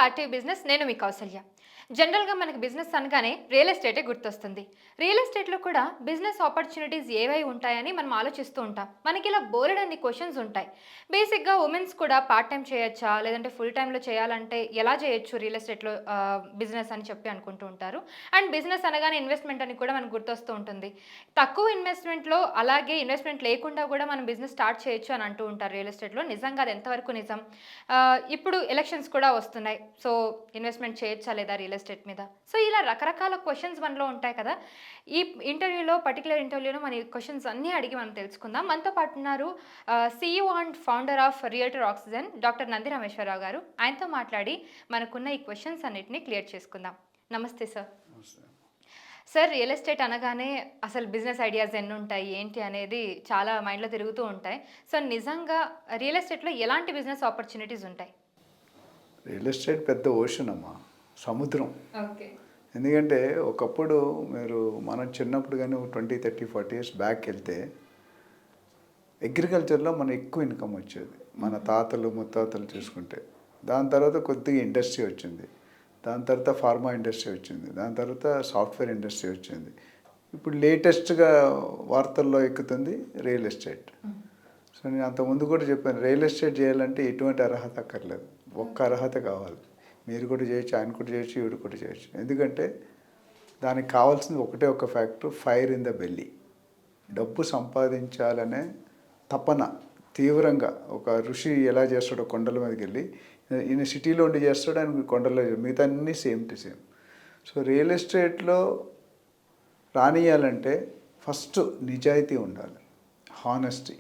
RTV business. నేను మీ కౌసల్య. జనరల్గా మనకి బిజినెస్ అనగానే రియల్ ఎస్టేటే గుర్తొస్తుంది. రియల్ ఎస్టేట్లో కూడా బిజినెస్ ఆపర్చునిటీస్ ఏవై ఉంటాయని మనం ఆలోచిస్తూ ఉంటాం. మనకి ఇలా బోలెడన్ని క్వశ్చన్స్ ఉంటాయి. బేసిక్గా ఉమెన్స్ కూడా పార్ట్ టైం చేయొచ్చా, లేదంటే ఫుల్ టైంలో చేయాలంటే ఎలా చేయొచ్చు రియల్ ఎస్టేట్లో బిజినెస్ అని చెప్పి అనుకుంటూ ఉంటారు. అండ్ బిజినెస్ అనగానే ఇన్వెస్ట్మెంట్ అని కూడా మనకు గుర్తొస్తూ ఉంటుంది. తక్కువ ఇన్వెస్ట్మెంట్లో, అలాగే ఇన్వెస్ట్మెంట్ లేకుండా కూడా మనం బిజినెస్ స్టార్ట్ చేయొచ్చు అని అంటూ ఉంటారు రియల్ ఎస్టేట్లో. నిజంగా అది ఎంతవరకు నిజం? ఇప్పుడు ఎలక్షన్స్ కూడా వస్తున్నాయి. సో ఇన్వెస్ట్మెంట్ చేయొచ్చా లేదా రియల్ ఎస్టేట్ మీద? సో ఇలా రకరకాల క్వశ్చన్స్ మనలో ఉంటాయి కదా. ఈ పర్టికులర్ ఇంటర్వ్యూలో మన ఈ క్వశ్చన్స్ అన్నీ అడిగి మనం తెలుసుకుందాం. మనతో పాటు ఉన్నారు CEO and founder of realtor oxygen doctor Nandi Rameshwar Rao గారు. ఆయనతో మాట్లాడి మనకున్న ఈ క్వశ్చన్స్ అన్నిటిని క్లియర్ చేసుకుందాం. నమస్తే సార్. సార్, రియల్ ఎస్టేట్ అనగానే అసలు బిజినెస్ ఐడియాస్ ఎన్ని ఉంటాయి ఏంటి అనేది చాలా మైండ్లో తిరుగుతూ ఉంటాయి. సో నిజంగా రియల్ ఎస్టేట్లో ఎలాంటి బిజినెస్ ఆపర్చునిటీస్ ఉంటాయి? రియల్ ఎస్టేట్ పెద్ద ఓషన్ అమ్మా, సముద్రం. ఓకే. ఎందుకంటే ఒకప్పుడు మనం చిన్నప్పుడు కానీ 20, 30, 40 years బ్యాక్ వెళ్తే అగ్రికల్చర్లో మన ఎక్కువ ఇన్కమ్ వచ్చేది. మన తాతలు ముత్తాతలు చూసుకుంటే. దాని తర్వాత కొద్దిగా ఇండస్ట్రీ వచ్చింది. దాని తర్వాత ఫార్మా ఇండస్ట్రీ వచ్చింది. దాని తర్వాత సాఫ్ట్వేర్ ఇండస్ట్రీ వచ్చింది. ఇప్పుడు లేటెస్ట్గా వార్తల్లో ఎక్కుతుంది రియల్ ఎస్టేట్. సో నేను అంతకుముందు కూడా చెప్పాను, రియల్ ఎస్టేట్ చేయాలంటే ఎటువంటి అర్హత అక్కర్లేదు, ఒక్క అర్హత కావాలి. మీరు కూడా చేయొచ్చు, ఆయన కూడా చేయొచ్చు, ఈవిడ కూడా చేయొచ్చు. ఎందుకంటే దానికి కావాల్సింది ఒకటే ఒక factor, fire in the belly. డబ్బు సంపాదించాలనే తపన తీవ్రంగా. ఒక ఋషి ఎలా చేస్తాడో కొండల మీదకి వెళ్ళి, ఈయన సిటీలో ఉండి చేస్తాడు, ఆయన కొండల్లో మిగతా అన్నీ same to same. So real ఎస్టేట్లో రానియాలంటే ఫస్ట్ నిజాయితీ ఉండాలి, హానెస్టీ.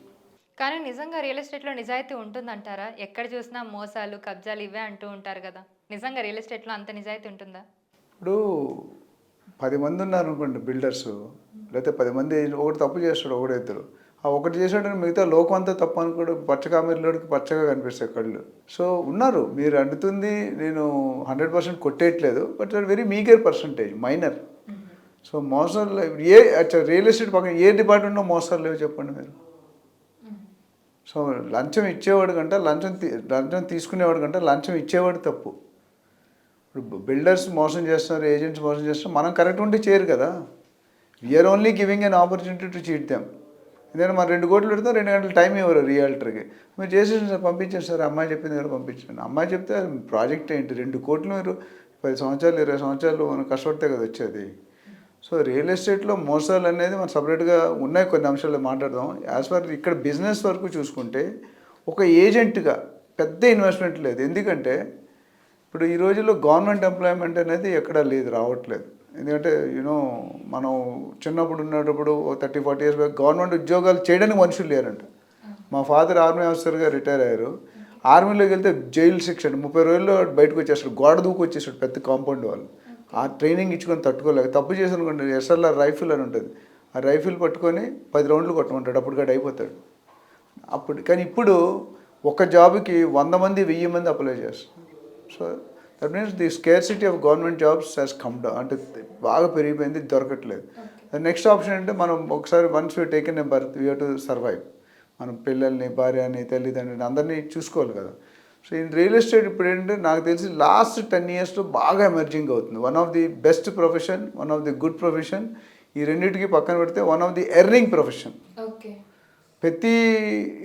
కానీ నిజంగా రియల్ ఎస్టేట్లో నిజాయితీ ఉంటుందంటారా? ఎక్కడ చూసినా మోసాలు, కబ్జాలు ఇవే అంటూ ఉంటారు కదా. నిజంగా రియల్ ఎస్టేట్లో అంత నిజాయితీ ఉంటుందా? ఇప్పుడు 10 మంది ఉన్నారు అనుకోండి బిల్డర్స్, లేకపోతే 10 మంది ఒకటి తప్పు చేస్తాడు, ఒకడు ఇద్దరు. ఆ ఒకటి చేసాడని మిగతా లోకం అంతా తప్పు అనుకోడు. పచ్చకామెరలోడికి పచ్చగా కనిపిస్తాయి కళ్ళు. సో ఉన్నారు, మీరు అంటుతుంది నేను 100% కొట్టేయట్లేదు, but very meagre percentage, minor. So మోసాలు రియల్ ఎస్టేట్ పక్కన ఏ డిపార్ట్మెంట్లో మోసాలు లేవు చెప్పండి మీరు. సో లంచం ఇచ్చేవాడు కంటే లంచం తీసుకునేవాడు కంటే లంచం ఇచ్చేవాడు తప్పు. ఇప్పుడు బిల్డర్స్ మోసం చేస్తున్నారు, ఏజెంట్స్ మోసం చేస్తున్నారు, మనం కరెక్ట్ ఉంటే చేయరు కదా. We are only giving an opportunity to cheat them. ఎందుకంటే మనం 2 కోట్లు పెడతాం, 2 గంటలు టైం ఇవ్వరు రియాల్టర్కి. మీరు చేసేసి సార్ పంపించండి సార్, అమ్మాయి చెప్పింది దగ్గర పంపించండి. అమ్మాయి చెప్తే ప్రాజెక్ట్ ఏంటి, 2 కోట్లు మీరు 10 సంవత్సరాలు 20 సంవత్సరాలు మనం కష్టపడితే కదా వచ్చేది. సో రియల్ ఎస్టేట్లో మోసాలు అనేది మనం సపరేట్గా ఉన్నాయి, కొన్ని అంశాలు మాట్లాడదాం. యాజ్ ఫర్ ఇక్కడ బిజినెస్ వరకు చూసుకుంటే ఒక ఏజెంట్గా పెద్ద ఇన్వెస్ట్మెంట్ లేదు. ఎందుకంటే ఇప్పుడు ఈ రోజుల్లో గవర్నమెంట్ ఎంప్లాయ్మెంట్ అనేది ఎక్కడా లేదు, రావట్లేదు. ఎందుకంటే మనం చిన్నప్పుడు ఉన్నప్పుడు 30-40 years బ్యాక్ గవర్నమెంట్ ఉద్యోగాలు చేయడానికి మనుషులు లేరంట. మా ఫాదర్ ఆర్మీ ఆఫీసర్గా రిటైర్ అయ్యారు. ఆర్మీలోకి వెళ్తే జైలు శిక్ష 30 రోజుల్లో బయటకు వచ్చేస్తాడు, గోడ దూకు వచ్చేసాడు పెద్ద కాంపౌండ్ వాళ్ళు. ఆ ట్రైనింగ్ ఇచ్చుకొని తట్టుకోలేక తప్పు చేసి అనుకోండి, SLR రైఫిల్ అని ఉంటుంది, ఆ రైఫిల్ పట్టుకొని 10 రౌండ్లు కొట్టమంటాడు, అప్పుడు గడ అయిపోతాడు. కానీ ఇప్పుడు ఒక జాబ్కి 100 మంది 1000 మంది అప్లై చేస్తారు. So that means the scarcity of government jobs has come down, అంటే బాగా పెరిగిపోయింది, దొరకట్లేదు. నెక్స్ట్ ఆప్షన్ అంటే మనం ఒకసారి once we taken a birth we have to survive. మనం పిల్లల్ని, భార్యని, తల్లిదండ్రులని అందరినీ చూసుకోవాలి కదా. సో ఈ రియల్ ఎస్టేట్ ఇప్పుడు ఏంటంటే నాకు తెలిసి లాస్ట్ 10 yearsలో బాగా ఎమర్జింగ్ అవుతుంది. One of the best profession, one of the good profession. ఈ రెండింటికి పక్కన పెడితే one of the earning profession. ప్రతి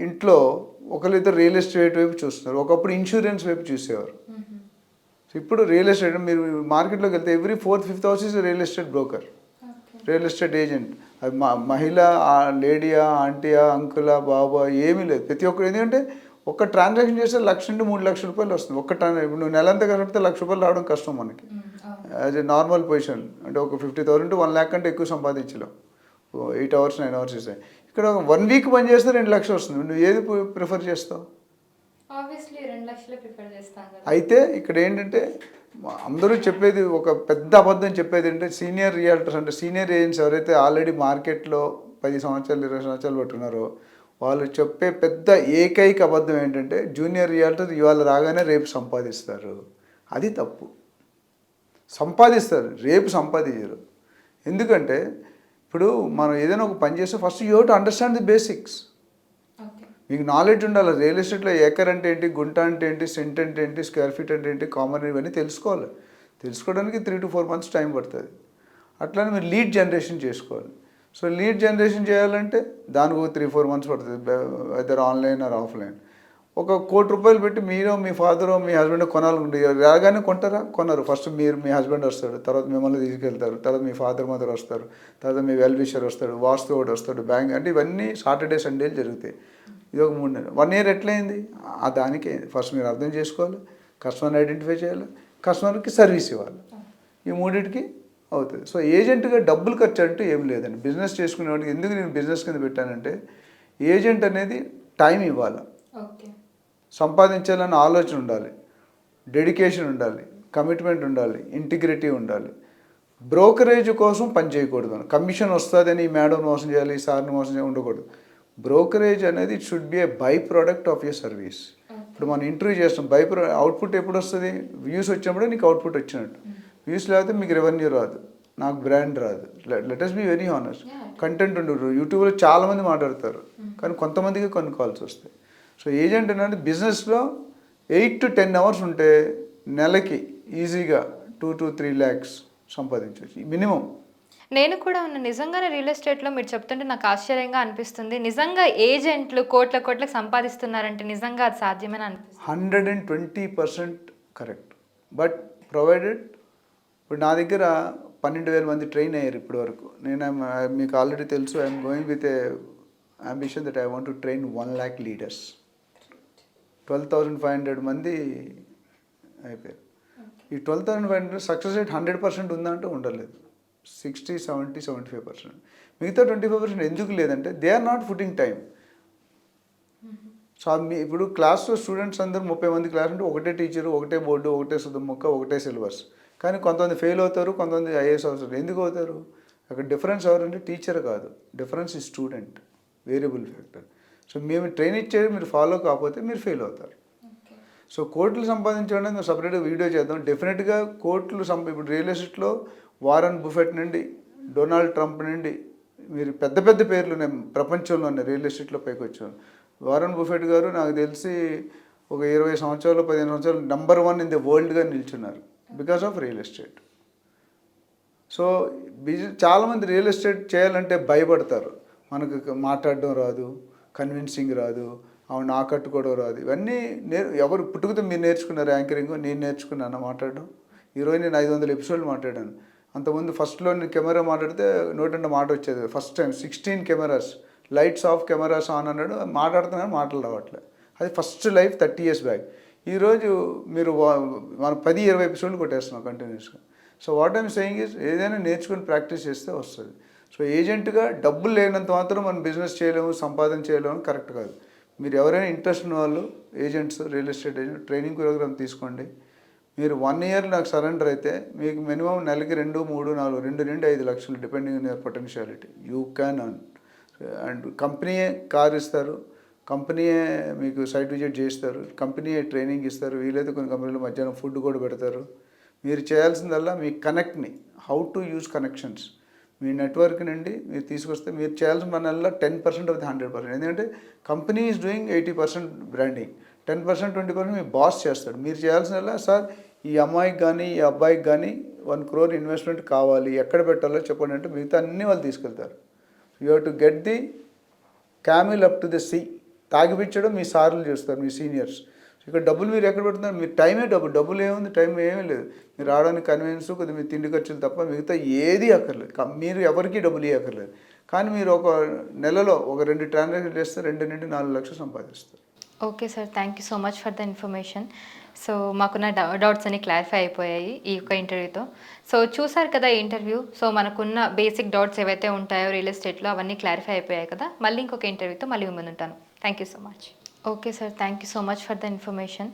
ఇంట్లో ఒకరిద్దరు రియల్ ఎస్టేట్ వైపు చూస్తున్నారు. ఒకప్పుడు ఇన్సూరెన్స్ వైపు చూసేవారు. సో ఇప్పుడు రియల్ ఎస్టేట్ మీరు మార్కెట్లోకి వెళ్తే every 4th, 5th house is real estate broker, real estate agent. అది మహిళ, లేడీయా, ఆంటీయా, అంకులా, బాబా ఏమీ లేదు, ప్రతి ఒక్కరు. ఎందుకంటే ఒక ట్రాన్సాక్షన్ చేస్తే 1 లక్ష నుండి 3 లక్షల రూపాయలు వస్తుంది. ఇప్పుడు నువ్వు నెలంతా కష్టపడితే 1 లక్ష రూపాయలు రావడం కష్టం మనకి యాజ్ ఎ నార్మల్ పొజిషన్. అంటే ఒక 50,000 to 1 lakh కంటే ఎక్కువ సంపాదించలేవు. 8 hours 9 hours ఇస్తాయి. ఇక్కడ 1 week పని చేస్తే 2 లక్షలు వస్తుంది. నువ్వు ఏది ప్రిఫర్ చేస్తావు? అయితే ఇక్కడ ఏంటంటే అందరూ చెప్పేది ఒక పెద్ద అబద్ధం చెప్పేది ఏంటంటే, సీనియర్ రియాల్టర్స్ అంటే సీనియర్ ఏజెంట్స్ ఎవరైతే ఆల్రెడీ మార్కెట్లో 10 సంవత్సరాలు 20 సంవత్సరాలు పట్టున్నారో వాళ్ళు చెప్పే పెద్ద ఏకైక అబద్ధం ఏంటంటే, జూనియర్ రియాల్టర్ ఇవాళ రాగానే రేపు సంపాదిస్తారు. అది తప్పు. సంపాదిస్తారు, రేపు సంపాదించరు. ఎందుకంటే ఇప్పుడు మనం ఏదైనా ఒక పని చేస్తే first you have to understand the basics. మీకు నాలెడ్జ్ ఉండాలి. రియల్ ఎస్టేట్లో ఏకర్ అంటే ఏంటి, గుంట అంటే ఏంటి, సెంట్ అంటే ఏంటి, స్క్వేర్ ఫీట్ అంటే ఏంటి, కామన్ ఇవన్నీ తెలుసుకోవాలి. తెలుసుకోవడానికి 3 to 4 months టైం పడుతుంది. అట్లానే మీరు లీడ్ జనరేషన్ చేసుకోవాలి. సో లీడ్ జనరేషన్ చేయాలంటే దానికి ఒక 3-4 months పడుతుంది, వెదర్ ఆన్లైన్ ఆర్ ఆఫ్లైన్. ఒక ₹1,00,00,000 పెట్టి మీరు, మీ ఫాదరు, మీ హస్బెండ్ కొనాలనుకుంటే రాగానే కొంటారా? కొనరు. ఫస్ట్ మీరు, మీ హస్బెండ్ వస్తాడు, తర్వాత మిమ్మల్ని తీసుకెళ్తారు, తర్వాత మీ ఫాదర్ మదర్ వస్తారు, తర్వాత మీ వెల్ విషర్ వస్తాడు, వాస్తు ఒకటి వస్తాడు, బ్యాంక్ అంటే ఇవన్నీ సాటర్డే సండేలు జరుగుతాయి. ఇది ఒక 3 నెలలు. 1 year ఎట్లయింది? దానికే ఫస్ట్ మీరు అర్థం చేసుకోవాలి, కస్టమర్ని ఐడెంటిఫై చేయాలి, కస్టమర్కి సర్వీస్ ఇవ్వాలి. ఈ మూడింటికి అవుతుంది. సో ఏజెంట్గా డబ్బులు ఖర్చు అంటూ ఏం లేదండి. బిజినెస్ చేసుకునేవాడికి ఎందుకు నేను బిజినెస్ కింద పెట్టానంటే, ఏజెంట్ అనేది టైం ఇవ్వాలి, సంపాదించాలన్న ఆలోచన ఉండాలి, డెడికేషన్ ఉండాలి, కమిట్మెంట్ ఉండాలి, ఇంటిగ్రిటీ ఉండాలి. బ్రోకరేజ్ కోసం పని చేయకూడదు. కమిషన్ వస్తుందని ఈ మేడం మోసం చేయాలి, ఈ సార్ని మోసం చేయాలి ఉండకూడదు. బ్రోకరేజ్ అనేది it should be A by product of your service. ఇప్పుడు మనం ఇంటర్వ్యూ చేస్తాం, అవుట్పుట్ ఎప్పుడు వస్తుంది? వ్యూస్ వచ్చినప్పుడే నీకు అవుట్పుట్ వచ్చినట్టు. వ్యూస్ లేకపోతే మీకు రెవెన్యూ రాదు, నాకు బ్రాండ్ రాదు. Let us be very honest. Content ఉండదు. యూట్యూబ్లో చాలామంది మాట్లాడతారు, కానీ కొంతమందికి కొన్ని కాల్స్ వస్తాయి. సో ఏజెంట్ అనేది బిజినెస్లో 8 to 10 hours ఉంటే నెలకి ఈజీగా 2 to 3 lakhs సంపాదించవచ్చు మినిమం. నేను కూడా ఉన్న నిజంగానే రియల్ ఎస్టేట్లో మీరు చెప్తుంటే నాకు ఆశ్చర్యంగా అనిపిస్తుంది. నిజంగా ఏజెంట్లు కోట్లకు సంపాదిస్తున్నారంటే నిజంగా అది సాధ్యమని అనిపిస్తుంది. 120% కరెక్ట్. బట్ ప్రొవైడెడ్ ఇప్పుడు నా దగ్గర 12,000 మంది ట్రైన్ అయ్యారు ఇప్పటి వరకు. నేను మీకు ఆల్రెడీ తెలుసు, I'm going with a ambition that I want to train 1 lakh leaders. 12,500 మంది అయిపోయారు. ఈ 12,500 సక్సెస్ రేట్ 100% ఉందంటే ఉండలేదు. 60, 70, 75%. మిగతా 25% ఎందుకు లేదంటే they are not putting time. So ఇప్పుడు క్లాస్లో స్టూడెంట్స్ అందరూ 30 మంది క్లాస్ ఉంటే ఒకటే టీచరు, ఒకటే బోర్డు, ఒకటే సుద్దం మొక్క, ఒకటే సిలబస్. కానీ కొంతమంది ఫెయిల్ అవుతారు, కొంతమంది ఐఏఎస్ అవుతారు. ఎందుకు అవుతారు? అక్కడ డిఫరెన్స్ ఎవరంటే టీచర్ కాదు, డిఫరెన్స్ ఈ స్టూడెంట్, వేరియబుల్ ఫ్యాక్టర్. సో మేము ట్రైన్ ఇచ్చేది మీరు ఫాలో కాకపోతే మీరు ఫెయిల్ అవుతారు. సో కోట్లు సంపాదించడానికి మేము సపరేట్గా వీడియో చేద్దాం. డెఫినెట్గా కోట్లు ఇప్పుడు రియల్ ఎస్టేట్లో వారన్ బుఫెట్ నుండి, డొనాల్డ్ ట్రంప్ నుండి మీరు పెద్ద పెద్ద పేర్లు నేను ప్రపంచంలోనే రియల్ ఎస్టేట్లో పైకి వచ్చాను. వారన్ బుఫెట్ గారు నాకు తెలిసి ఒక 20 సంవత్సరాలు 15 సంవత్సరాలు నెంబర్ 1 ఇన్ ది వరల్డ్గా నిల్చున్నారు because of real estate. So చాలామంది రియల్ ఎస్టేట్ చేయాలంటే భయపడతారు. మనకు మాట్లాడడం రాదు, కన్విన్సింగ్ రాదు, అవును ఆకట్టుకోవడం రాదు. ఇవన్నీ ఎవరు పుట్టుకతో మీరు నేర్చుకున్నారు యాంకరింగ్, నేను నేర్చుకున్నాను మాట్లాడడం. ఈరోజు నేను 500 ఎపిసోడ్లు మాట్లాడాను. అంతకుముందు ఫస్ట్లో నేను కెమెరా మాట్లాడితే నోటంటే మాట వచ్చేది. First time 16 cameras, lights off cameras on అన్నాడు, మాట్లాడుతున్నాను మాటలు రావట్లేదు. అది ఫస్ట్ లైఫ్ 30 years బ్యాక్. ఈరోజు మీరు మనం 10-20 ఎపిసోడ్లు కొట్టేస్తున్నాం కంటిన్యూస్గా. So what I'm saying is ఏదైనా నేర్చుకుని ప్రాక్టీస్ చేస్తే వస్తుంది. సో ఏజెంట్గా డబ్బులు లేనంత మాత్రం మనం బిజినెస్ చేయలేము, సంపాదన చేయలేము, కరెక్ట్ కాదు. మీరు ఎవరైనా ఇంట్రెస్ట్ ఉన్న వాళ్ళు agents, real estate agent training program తీసుకోండి. మీరు 1 year నాకు సరెండర్ అయితే మీకు మినిమం నెలకి 2, 3, 4, 2 నుండి 5 లక్షలు depending on your potentiality you can earn. And కంపెనీయే కార్ ఇస్తారు, కంపెనీయే మీకు సైట్ విజిట్ చేస్తారు, కంపెనీయే ట్రైనింగ్ ఇస్తారు. వీలైతే కొన్ని కంపెనీలు మధ్యాహ్నం ఫుడ్ కూడా పెడతారు. మీరు చేయాల్సిందల్లా మీ కనెక్ట్ని, హౌ టు యూజ్ కనెక్షన్స్, మీ నెట్వర్క్ నుండి మీరు తీసుకొస్తే మీరు చేయాల్సిన పనల్లా 10% ఆఫ్ ది 100%. ఎందుకంటే company is doing 80% branding, 10%, 20% me boss చేస్తాడు. మీరు చేయాల్సిందల్లా సార్ ఈ అమ్మాయికి కానీ ఈ అబ్బాయికి కానీ 1 crore ఇన్వెస్ట్మెంట్ కావాలి, ఎక్కడ పెట్టాలో చెప్పండి అంటే మిగతా అన్నీ వాళ్ళు తీసుకెళ్తారు. You have to get the camel up to the sea. తాగిపించడం మీ సార్లు చేస్తారు, మీ సీనియర్స్. ఇక్కడ డబ్బులు మీరు ఎక్కడ పెడుతున్నారు? మీ టైమే డబ్బులు ఏముంది? టైం ఏమీ లేదు. మీరు రావడానికి కన్వీనియన్స్, కొద్దిగా మీ తిండి ఖర్చులు తప్ప మిగతా ఏది అక్కర్లేదు. మీరు ఎవరికి డబ్బులు ఇవ్వక్కర్లేదు. కానీ మీరు ఒక నెలలో ఒక 2 ట్రాన్సాక్షన్ చేస్తే 2 నుండి 4 లక్షలు సంపాదిస్తారు. Okay sir, thank you so much for the information. So మాకున్న డౌట్స్ అన్ని క్లారిఫై అయిపోయాయి ఈ యొక్క ఇంటర్వ్యూతో. సో చూసారు కదా ఈ ఇంటర్వ్యూ. సో మనకున్న బేసిక్ డౌట్స్ ఏవైతే ఉంటాయో రియల్ ఎస్టేట్లో అవన్నీ క్లారిఫై అయిపోయాయి కదా. మళ్ళీ ఇంకొక ఇంటర్వ్యూతో మళ్ళీ ముందుంటాను. Thank you so much. Okay sir, thank you so much for the information.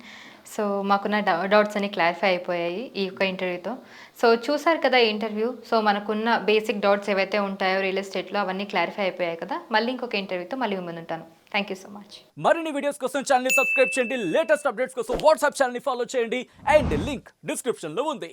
So మాకున్న డౌట్స్ అన్ని క్లారిఫై అయిపోయాయి ఈ యొక్క ఇంటర్వ్యూతో. సో చూసారు కదా ఈ ఇంటర్వ్యూ. సో మనకున్న బేసిక్ డౌట్స్ ఏవైతే ఉంటాయో రియల్ ఎస్టేట్లో అవన్నీ క్లారిఫై అయిపోయాయి కదా. మళ్ళీ ఇంకొక ఇంటర్వ్యూతో మళ్ళీ ముందుంటాను. Thank you so much. మరిన్ని వీడియోస్ కోసం ఛానల్ ని సబ్స్క్రైబ్ చేయండి, లేటెస్ట్ అప్డేట్స్ కోసం వాట్సాప్ ఛానల్ ని ఫాలో చేయండి అండ్ లింక్ డిస్క్రిప్షన్ లో ఉంది.